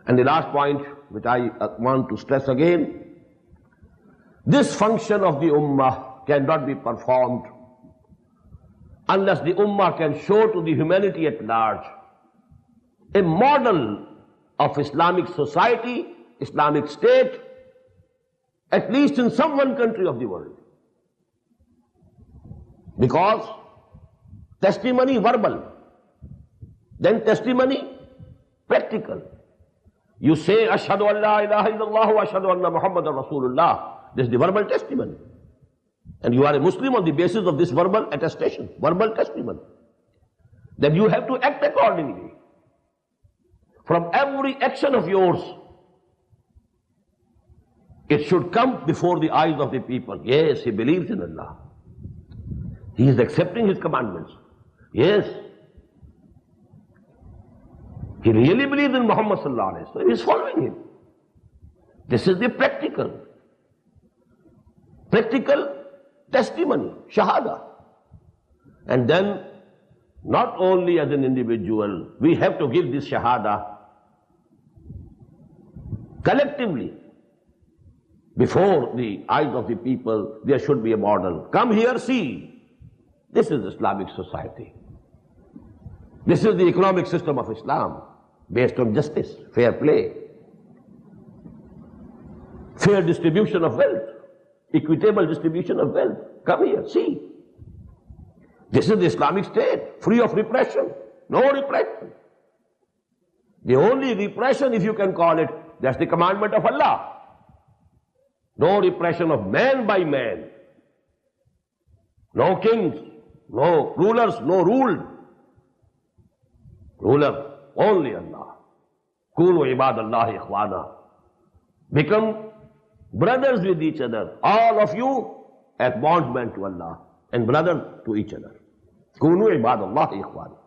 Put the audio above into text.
And the last point which I want to stress again, this function of the ummah cannot be performed unless the ummah can show to the humanity at large a model of Islamic society, Islamic state, at least in some one country of the world. Because testimony verbal, then testimony practical. You say, Ashhadu an la ilaha illallah wa ashhadu anna Muhammadan Rasulullah. This is the verbal testimony. And you are a Muslim on the basis of this verbal attestation, verbal testimony. Then you have to act accordingly. From every action of yours, it should come before the eyes of the people. Yes, he believes in Allah. He is accepting His commandments. Yes. He really believes in Muhammad sallallahu alaihi wasallam. He is following him. This is the practical testimony, shahada. And then, not only as an individual, we have to give this shahada collectively. Before the eyes of the people, there should be a model. Come here, see. This is Islamic society. This is the economic system of Islam, based on justice, fair play, fair distribution of wealth, equitable distribution of wealth. Come here, see. This is the Islamic state, free of repression, no repression. The only repression, if you can call it, that's the commandment of Allah. No repression of man by man. No kings, no rulers, no ruled. Ruler, only Allah. Kunu ibadallahi ikhwana. Become brothers with each other. All of you as bondsmen to Allah and brothers to each other. Kunu ibadallahi ikhwana.